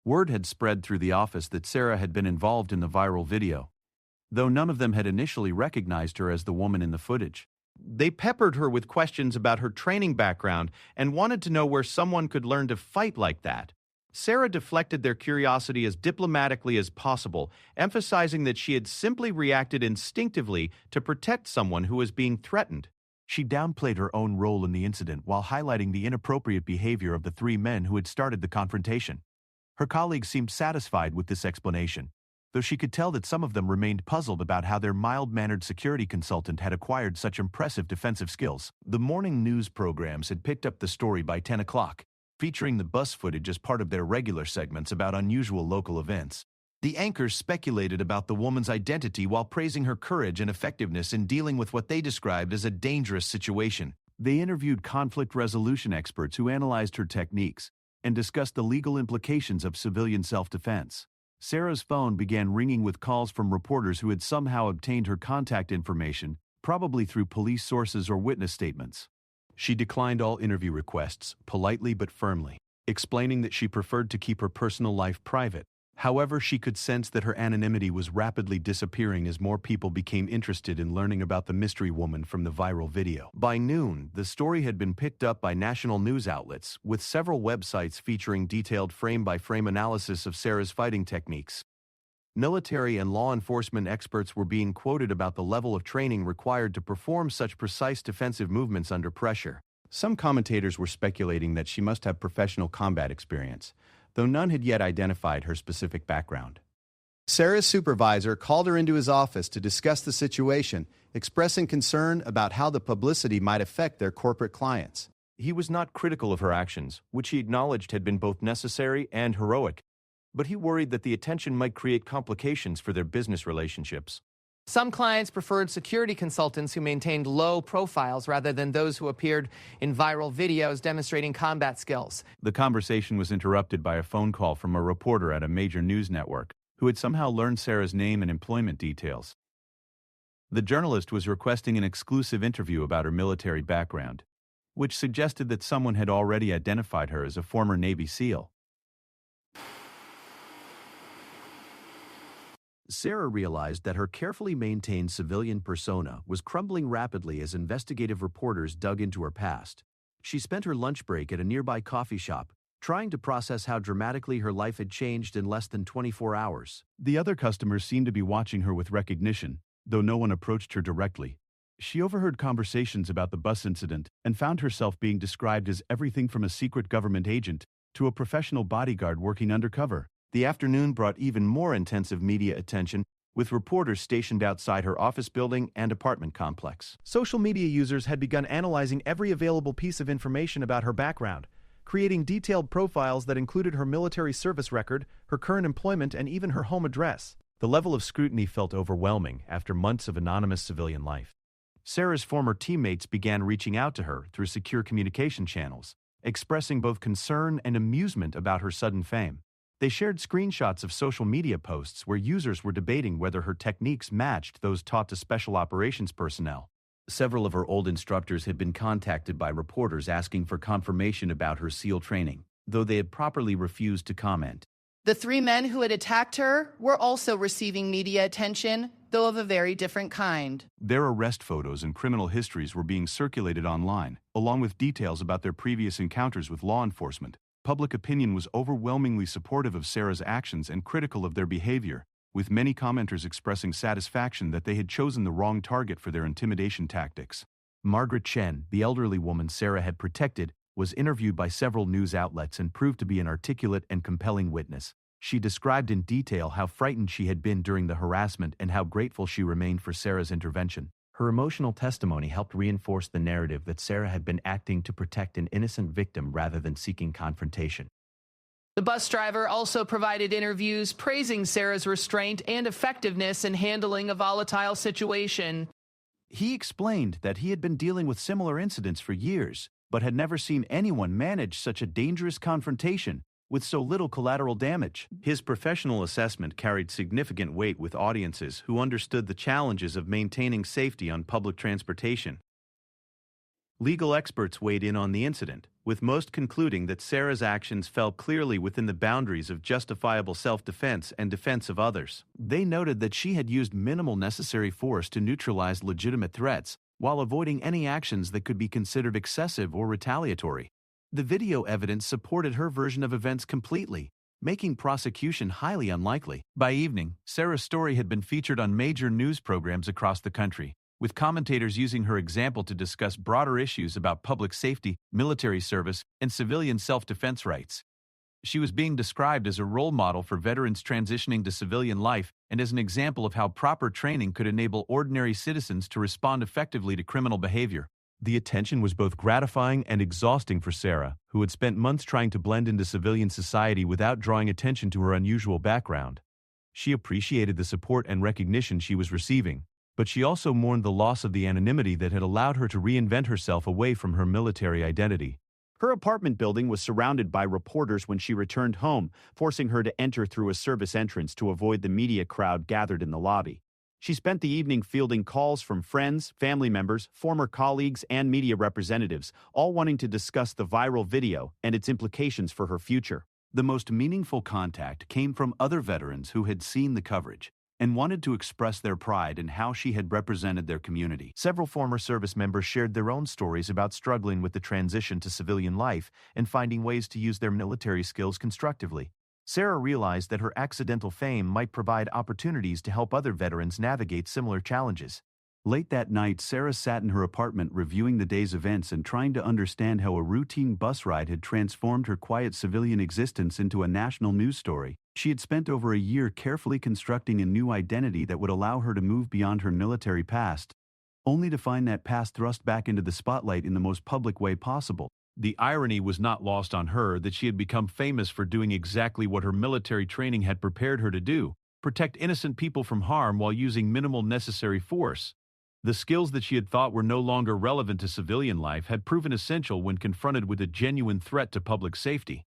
Word had spread through the office that Sarah had been involved in the viral video, though none of them had initially recognized her as the woman in the footage. They peppered her with questions about her training background and wanted to know where someone could learn to fight like that. Sarah deflected their curiosity as diplomatically as possible, emphasizing that she had simply reacted instinctively to protect someone who was being threatened. She downplayed her own role in the incident while highlighting the inappropriate behavior of the 3 men who had started the confrontation. Her colleagues seemed satisfied with this explanation, though she could tell that some of them remained puzzled about how their mild-mannered security consultant had acquired such impressive defensive skills. The morning news programs had picked up the story by 10 o'clock, featuring the bus footage as part of their regular segments about unusual local events. The anchors speculated about the woman's identity while praising her courage and effectiveness in dealing with what they described as a dangerous situation. They interviewed conflict resolution experts who analyzed her techniques, and discussed the legal implications of civilian self-defense. Sarah's phone began ringing with calls from reporters who had somehow obtained her contact information, probably through police sources or witness statements. She declined all interview requests, politely but firmly, explaining that she preferred to keep her personal life private. However, she could sense that her anonymity was rapidly disappearing as more people became interested in learning about the mystery woman from the viral video. By noon, the story had been picked up by national news outlets, with several websites featuring detailed frame-by-frame analysis of Sarah's fighting techniques. Military and law enforcement experts were being quoted about the level of training required to perform such precise defensive movements under pressure. Some commentators were speculating that she must have professional combat experience, though none had yet identified her specific background.
Sarah's supervisor called her into his office to discuss the situation, expressing concern about how the publicity might affect their corporate clients.
He was not critical of her actions, which he acknowledged had been both necessary and heroic, but he worried that the attention might create complications for their business relationships.
Some clients preferred security consultants who maintained low profiles rather than those who appeared in viral videos demonstrating combat skills.
The conversation was interrupted by a phone call from a reporter at a major news network who had somehow learned Sarah's name and employment details. The journalist was requesting an exclusive interview about her military background, which suggested that someone had already identified her as a former Navy SEAL. Sarah realized that her carefully maintained civilian persona was crumbling rapidly as investigative reporters dug into her past. She spent her lunch break at a nearby coffee shop, trying to process how dramatically her life had changed in less than 24 hours. The other customers seemed to be watching her with recognition, though no one approached her directly. She overheard conversations about the bus incident and found herself being described as everything from a secret government agent to a professional bodyguard working undercover. The afternoon brought even more intensive media attention, with reporters stationed outside her office building and apartment complex.
Social media users had begun analyzing every available piece of information about her background, creating detailed profiles that included her military service record, her current employment, and even her home address.
The level of scrutiny felt overwhelming after months of anonymous civilian life. Sarah's former teammates began reaching out to her through secure communication channels, expressing both concern and amusement about her sudden fame. They shared screenshots of social media posts where users were debating whether her techniques matched those taught to special operations personnel. Several of her old instructors had been contacted by reporters asking for confirmation about her SEAL training, though they had properly refused to comment.
The three men who had attacked her were also receiving media attention, though of a very different kind.
Their arrest photos and criminal histories were being circulated online, along with details about their previous encounters with law enforcement. Public opinion was overwhelmingly supportive of Sarah's actions and critical of their behavior, with many commenters expressing satisfaction that they had chosen the wrong target for their intimidation tactics. Margaret Chen, the elderly woman Sarah had protected, was interviewed by several news outlets and proved to be an articulate and compelling witness. She described in detail how frightened she had been during the harassment and how grateful she remained for Sarah's intervention. Her emotional testimony helped reinforce the narrative that Sarah had been acting to protect an innocent victim rather than seeking confrontation.
The bus driver also provided interviews praising Sarah's restraint and effectiveness in handling a volatile situation.
He explained that he had been dealing with similar incidents for years, but had never seen anyone manage such a dangerous confrontation with so little collateral damage. His professional assessment carried significant weight with audiences who understood the challenges of maintaining safety on public transportation. Legal experts weighed in on the incident, with most concluding that Sarah's actions fell clearly within the boundaries of justifiable self-defense and defense of others. They noted that she had used minimal necessary force to neutralize legitimate threats, while avoiding any actions that could be considered excessive or retaliatory. The video evidence supported her version of events completely, making prosecution highly unlikely. By evening, Sarah's story had been featured on major news programs across the country, with commentators using her example to discuss broader issues about public safety, military service, and civilian self-defense rights. She was being described as a role model for veterans transitioning to civilian life and as an example of how proper training could enable ordinary citizens to respond effectively to criminal behavior. The attention was both gratifying and exhausting for Sarah, who had spent months trying to blend into civilian society without drawing attention to her unusual background. She appreciated the support and recognition she was receiving, but she also mourned the loss of the anonymity that had allowed her to reinvent herself away from her military identity.
Her apartment building was surrounded by reporters when she returned home, forcing her to enter through a service entrance to avoid the media crowd gathered in the lobby. She spent the evening fielding calls from friends, family members, former colleagues, and media representatives, all wanting to discuss the viral video and its implications for her future. The most meaningful contact came from other veterans who had seen the coverage and wanted to express their pride in how she had represented their community. Several former service members shared their own stories about struggling with the transition to civilian life and finding ways to use their military skills constructively. Sarah realized that her accidental fame might provide opportunities to help other veterans navigate similar challenges. Late that night, Sarah sat in her apartment reviewing the day's events and trying to understand how a routine bus ride had transformed her quiet civilian existence into a national news story. She had spent over a year carefully constructing a new identity that would allow her to move beyond her military past, only to find that past thrust back into the spotlight in the most public way possible. The irony was not lost on her that she had become famous for doing exactly what her military training had prepared her to do: protect innocent people from harm while using minimal necessary force. The skills that she had thought were no longer relevant to civilian life had proven essential when confronted with a genuine threat to public safety.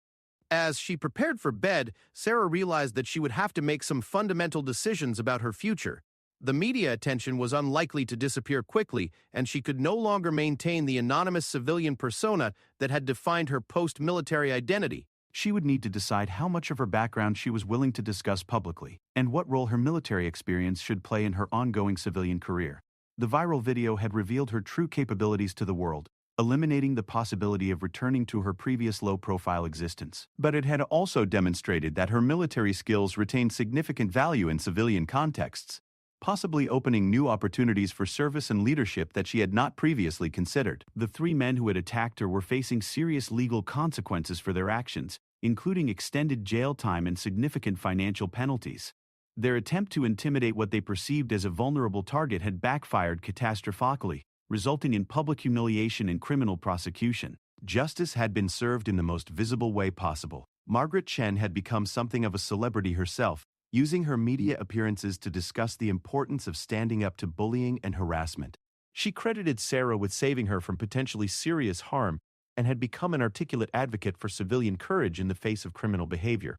As she prepared for bed, Sarah realized that she would have to make some fundamental decisions about her future. The media attention was unlikely to disappear quickly, and she could no longer maintain the anonymous civilian persona that had defined her post-military identity.
She would need to decide how much of her background she was willing to discuss publicly, and what role her military experience should play in her ongoing civilian career. The viral video had revealed her true capabilities to the world, eliminating the possibility of returning to her previous low-profile existence. But it had also demonstrated that her military skills retained significant value in civilian contexts, possibly opening new opportunities for service and leadership that she had not previously considered. The three men who had attacked her were facing serious legal consequences for their actions, including extended jail time and significant financial penalties. Their attempt to intimidate what they perceived as a vulnerable target had backfired catastrophically, resulting in public humiliation and criminal prosecution. Justice had been served in the most visible way possible. Margaret Chen had become something of a celebrity herself, using her media appearances to discuss the importance of standing up to bullying and harassment. She credited Sarah with saving her from potentially serious harm and had become an articulate advocate for civilian courage in the face of criminal behavior.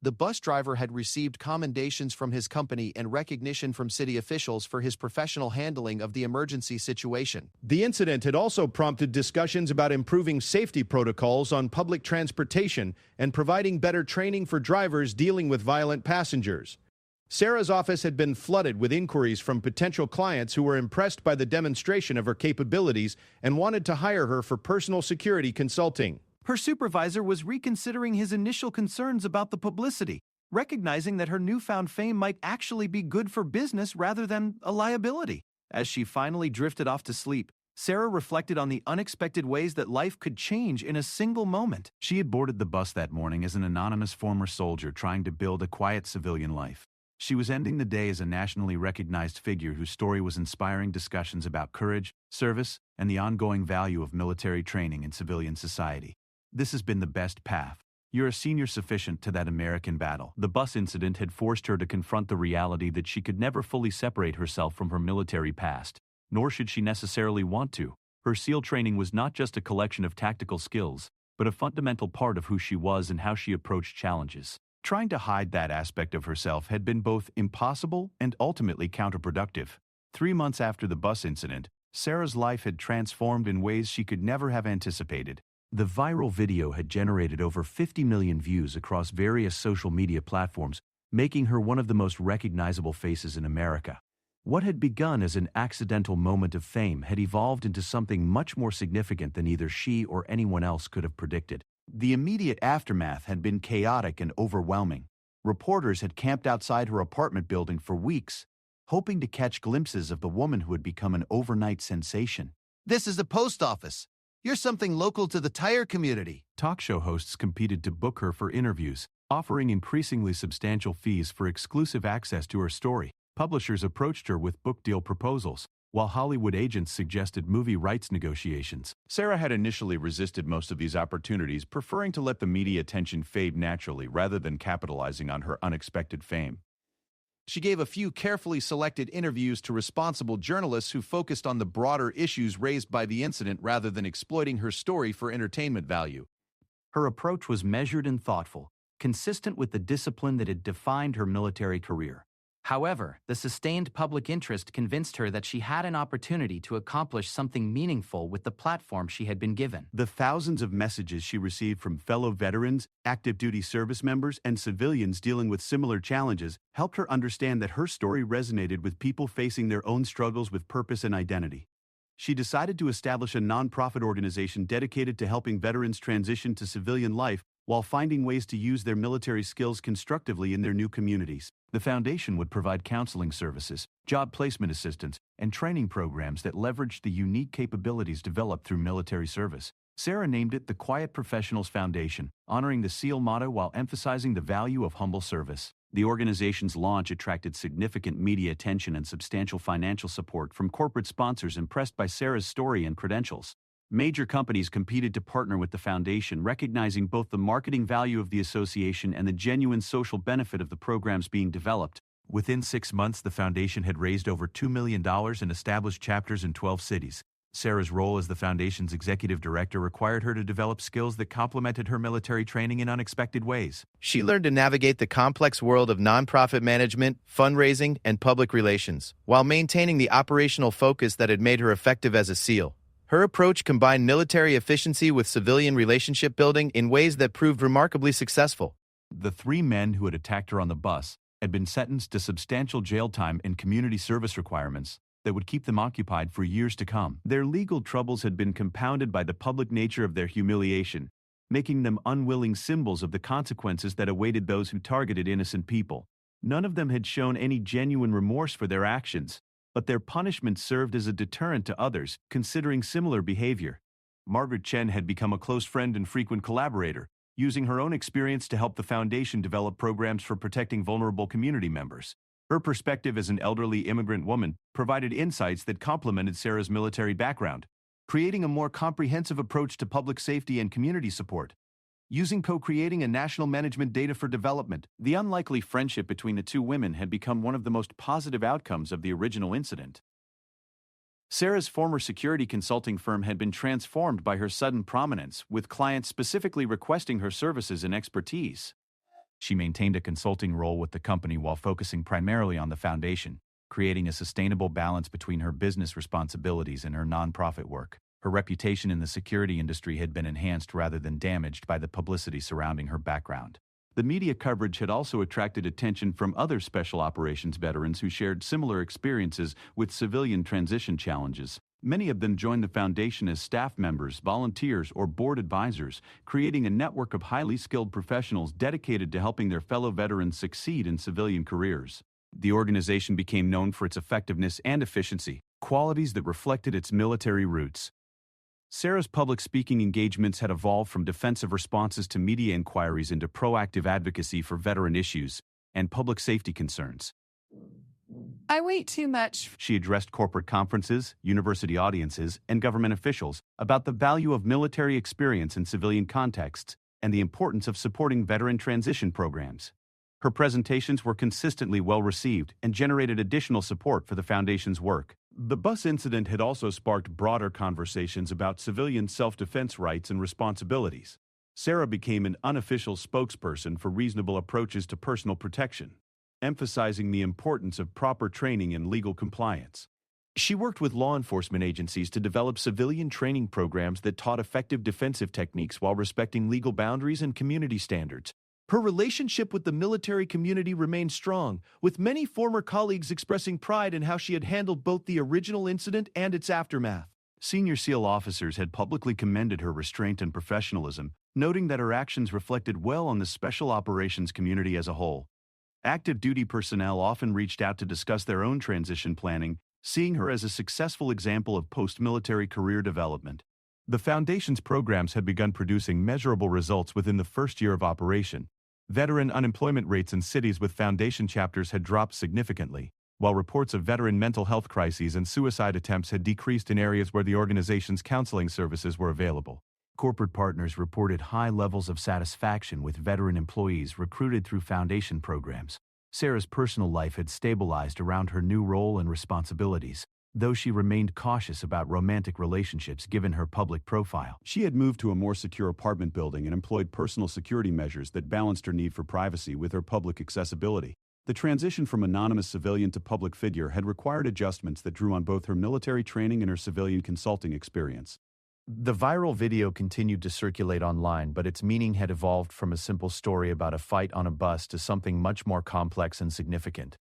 The bus driver had received commendations from his company and recognition from city officials for his professional handling of the emergency situation. The incident had also prompted discussions about improving safety protocols on public transportation and providing better training for drivers dealing with violent passengers. Sarah's office had been flooded with inquiries from potential clients who were impressed by the demonstration of her capabilities and wanted to hire her for personal security consulting.
Her supervisor was reconsidering his initial concerns about the publicity, recognizing that her newfound fame might actually be good for business rather than a liability. As she finally drifted off to sleep, Sarah reflected on the unexpected ways that life could change in a single moment.
She had boarded the bus that morning as an anonymous former soldier trying to build a quiet civilian life. She was ending the day as a nationally recognized figure whose story was inspiring discussions about courage, service, and the ongoing value of military training in civilian society. This has been the best path. You're a senior sufficient to that American battle. The bus incident had forced her to confront the reality that she could never fully separate herself from her military past, nor should she necessarily want to. Her SEAL training was not just a collection of tactical skills, but a fundamental part of who she was and how she approached challenges. Trying to hide that aspect of herself had been both impossible and ultimately counterproductive. 3 months after the bus incident, Sarah's life had transformed in ways she could never have anticipated. The viral video had generated over 50 million views across various social media platforms, making her one of the most recognizable faces in America. What had begun as an accidental moment of fame had evolved into something much more significant than either she or anyone else could have predicted. The immediate aftermath had been chaotic and overwhelming. Reporters had camped outside her apartment building for weeks, hoping to catch glimpses of the woman who had become an overnight sensation.
"This is the post office. You're something local to the tire community."
Talk show hosts competed to book her for interviews, offering increasingly substantial fees for exclusive access to her story. Publishers approached her with book deal proposals, while Hollywood agents suggested movie rights negotiations. Sarah had initially resisted most of these opportunities, preferring to let the media attention fade naturally rather than capitalizing on her unexpected fame.
She gave a few carefully selected interviews to responsible journalists who focused on the broader issues raised by the incident rather than exploiting her story for entertainment value.
Her approach was measured and thoughtful, consistent with the discipline that had defined her military career. However, the sustained public interest convinced her that she had an opportunity to accomplish something meaningful with the platform she had been given.
The thousands of messages she received from fellow veterans, active duty service members, and civilians dealing with similar challenges helped her understand that her story resonated with people facing their own struggles with purpose and identity. She decided to establish a nonprofit organization dedicated to helping veterans transition to civilian life while finding ways to use their military skills constructively in their new communities. The foundation would provide counseling services, job placement assistance, and training programs that leveraged the unique capabilities developed through military service. Sarah named it the Quiet Professionals Foundation, honoring the SEAL motto while emphasizing the value of humble service. The organization's launch attracted significant media attention and substantial financial support from corporate sponsors impressed by Sarah's story and credentials. Major companies competed to partner with the foundation, recognizing both the marketing value of the association and the genuine social benefit of the programs being developed. Within 6 months, the foundation had raised over $2 million and established chapters in 12 cities. Sarah's role as the foundation's executive director required her to develop skills that complemented her military training in unexpected ways.
She learned to navigate the complex world of nonprofit management, fundraising, and public relations, while maintaining the operational focus that had made her effective as a SEAL. Her approach combined military efficiency with civilian relationship building in ways that proved remarkably successful.
The 3 men who had attacked her on the bus had been sentenced to substantial jail time and community service requirements that would keep them occupied for years to come. Their legal troubles had been compounded by the public nature of their humiliation, making them unwilling symbols of the consequences that awaited those who targeted innocent people. None of them had shown any genuine remorse for their actions, but their punishment served as a deterrent to others considering similar behavior. Margaret Chen had become a close friend and frequent collaborator, using her own experience to help the foundation develop programs for protecting vulnerable community members. Her perspective as an elderly immigrant woman provided insights that complemented Sarah's military background, creating a more comprehensive approach to public safety and community support. Using co-creating a national management data for development, the unlikely friendship between the 2 women had become one of the most positive outcomes of the original incident. Sarah's former security consulting firm had been transformed by her sudden prominence, with clients specifically requesting her services and expertise. She maintained a consulting role with the company while focusing primarily on the foundation, creating a sustainable balance between her business responsibilities and her nonprofit work. Her reputation in the security industry had been enhanced rather than damaged by the publicity surrounding her background. The media coverage had also attracted attention from other special operations veterans who shared similar experiences with civilian transition challenges. Many of them joined the foundation as staff members, volunteers, or board advisors, creating a network of highly skilled professionals dedicated to helping their fellow veterans succeed in civilian careers. The organization became known for its effectiveness and efficiency, qualities that reflected its military roots. Sarah's public speaking engagements had evolved from defensive responses to media inquiries into proactive advocacy for veteran issues and public safety concerns.
I wait too much.
She addressed corporate conferences, university audiences, and government officials about the value of military experience in civilian contexts and the importance of supporting veteran transition programs. Her presentations were consistently well received and generated additional support for the foundation's work. The bus incident had also sparked broader conversations about civilian self-defense rights and responsibilities. Sarah became an unofficial spokesperson for reasonable approaches to personal protection, emphasizing the importance of proper training and legal compliance. She worked with law enforcement agencies to develop civilian training programs that taught effective defensive techniques while respecting legal boundaries and community standards. Her relationship with the military community remained strong, with many former colleagues expressing pride in how she had handled both the original incident and its aftermath. Senior SEAL officers had publicly commended her restraint and professionalism, noting that her actions reflected well on the special operations community as a whole. Active duty personnel often reached out to discuss their own transition planning, seeing her as a successful example of post-military career development. The Foundation's programs had begun producing measurable results within the first year of operation. Veteran unemployment rates in cities with Foundation chapters had dropped significantly, while reports of veteran mental health crises and suicide attempts had decreased in areas where the organization's counseling services were available. Corporate partners reported high levels of satisfaction with veteran employees recruited through Foundation programs. Sarah's personal life had stabilized around her new role and responsibilities, though she remained cautious about romantic relationships given her public profile.
She had moved to a more secure apartment building and employed personal security measures that balanced her need for privacy with her public accessibility. The transition from anonymous civilian to public figure had required adjustments that drew on both her military training and her civilian consulting experience.
The viral video continued to circulate online, but its meaning had evolved from a simple story about a fight on a bus to something much more complex and significant.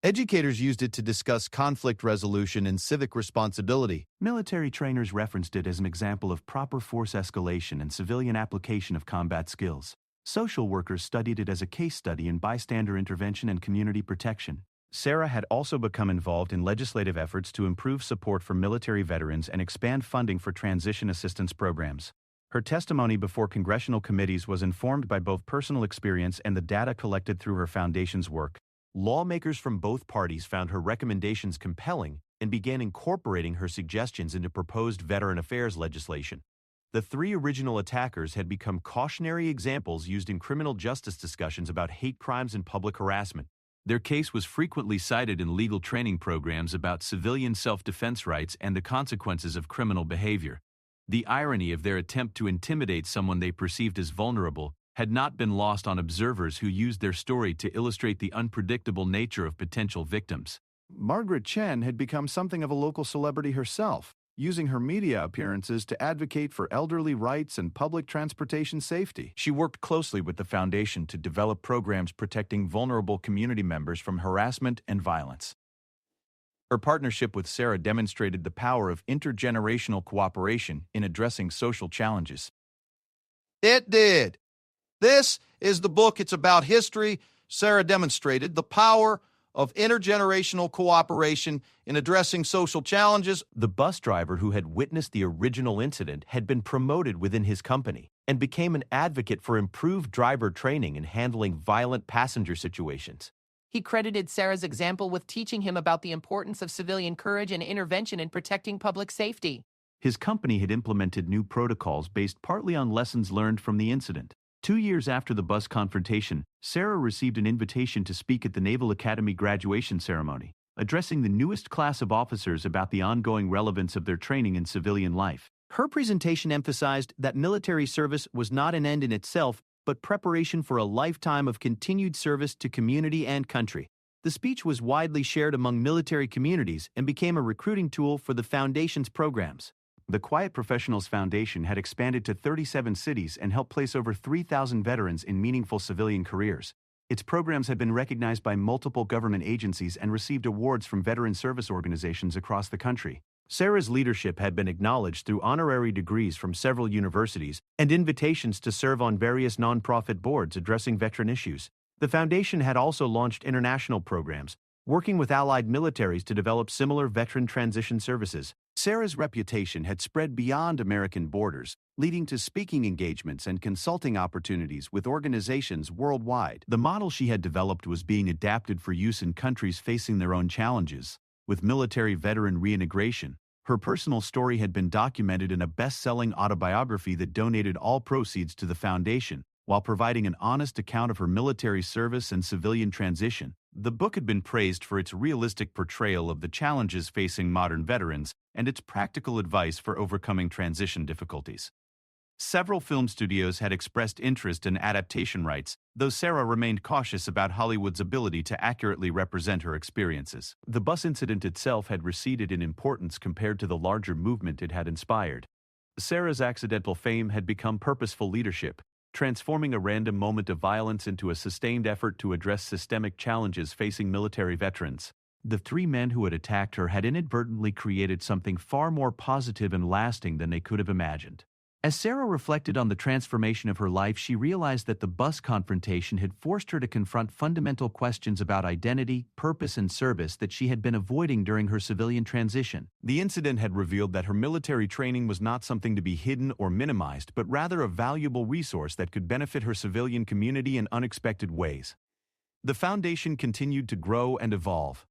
Educators used it to discuss conflict resolution and civic responsibility.
Military trainers referenced it as an example of proper force escalation and civilian application of combat skills. Social workers studied it as a case study in bystander intervention and community protection.
Sarah had also become involved in legislative efforts to improve support for military veterans and expand funding for transition assistance programs. Her testimony before congressional committees was informed by both personal experience and the data collected through her foundation's work. Lawmakers from both parties found her recommendations compelling and began incorporating her suggestions into proposed veteran affairs legislation. The three original attackers had become cautionary examples used in criminal justice discussions about hate crimes and public harassment.
Their case was frequently cited in legal training programs about civilian self-defense rights and the consequences of criminal behavior. The irony of their attempt to intimidate someone they perceived as vulnerable had not been lost on observers who used their story to illustrate the unpredictable nature of potential victims.
Margaret Chen had become something of a local celebrity herself, using her media appearances to advocate for elderly rights and public transportation safety. She worked closely with the foundation to develop programs protecting vulnerable community members from harassment and violence. Her partnership with Sarah demonstrated the power of intergenerational cooperation in addressing social challenges.
It did. This is the book. It's about history. Sarah demonstrated the power of intergenerational cooperation in addressing social challenges.
The bus driver who had witnessed the original incident had been promoted within his company and became an advocate for improved driver training in handling violent passenger situations.
He credited Sarah's example with teaching him about the importance of civilian courage and intervention in protecting public safety.
His company had implemented new protocols based partly on lessons learned from the incident. 2 years after the bus confrontation, Sarah received an invitation to speak at the Naval Academy graduation ceremony, addressing the newest class of officers about the ongoing relevance of their training in civilian life.
Her presentation emphasized that military service was not an end in itself, but preparation for a lifetime of continued service to community and country. The speech was widely shared among military communities and became a recruiting tool for the Foundation's programs.
The Quiet Professionals Foundation had expanded to 37 cities and helped place over 3,000 veterans in meaningful civilian careers. Its programs had been recognized by multiple government agencies and received awards from veteran service organizations across the country.
Sarah's leadership had been acknowledged through honorary degrees from several universities and invitations to serve on various nonprofit boards addressing veteran issues. The foundation had also launched international programs, working with allied militaries to develop similar veteran transition services.
Sarah's reputation had spread beyond American borders, leading to speaking engagements and consulting opportunities with organizations worldwide.
The model she had developed was being adapted for use in countries facing their own challenges. With military veteran reintegration, her personal story had been documented in a best-selling autobiography that donated all proceeds to the foundation, while providing an honest account of her military service and civilian transition. The book had been praised for its realistic portrayal of the challenges facing modern veterans and its practical advice for overcoming transition difficulties. Several film studios had expressed interest in adaptation rights, though Sarah remained cautious about Hollywood's ability to accurately represent her experiences. The bus incident itself had receded in importance compared to the larger movement it had inspired. Sarah's accidental fame had become purposeful leadership, transforming a random moment of violence into a sustained effort to address systemic challenges facing military veterans. The three men who had attacked her had inadvertently created something far more positive and lasting than they could have imagined. As Sarah reflected on the transformation of her life, she realized that the bus confrontation had forced her to confront fundamental questions about identity, purpose, and service that she had been avoiding during her civilian transition.
The incident had revealed that her military training was not something to be hidden or minimized, but rather a valuable resource that could benefit her civilian community in unexpected ways. The foundation continued to grow and evolve,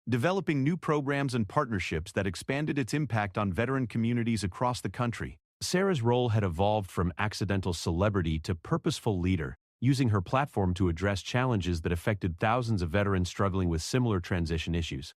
developing new programs and partnerships that expanded its impact on veteran communities across the country.
Sarah's role had evolved from accidental celebrity to purposeful leader,
using her platform to address challenges that affected thousands of veterans struggling with similar transition issues.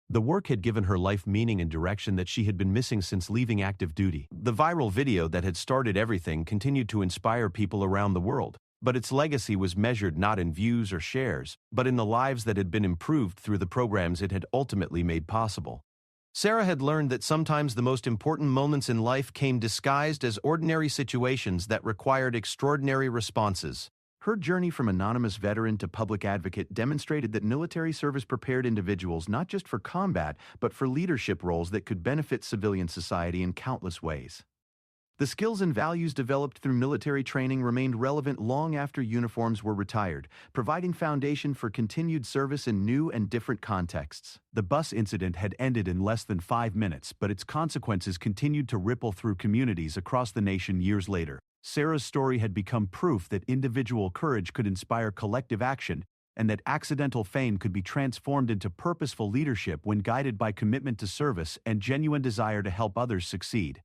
The work had given her life meaning and direction that she had been missing since leaving active duty. The viral video that had started everything continued to inspire people around the world, but its legacy was measured not in views or shares, but in the lives that had been improved through the programs it had ultimately made possible. Sarah had learned that sometimes the most important moments in life came disguised as ordinary situations that required extraordinary responses. Her journey from anonymous veteran to public advocate demonstrated that military service prepared individuals not just for combat, but for leadership roles that could benefit civilian society in countless ways. The skills and values developed through military training remained relevant long after uniforms were retired, providing foundation for continued service in new and different contexts. The bus incident had ended in less than 5 minutes, but its consequences continued to ripple through communities across the nation years later. Sarah's story had become proof that individual courage could inspire collective action, and that accidental fame could be transformed into purposeful leadership when guided by commitment to service and genuine desire to help others succeed.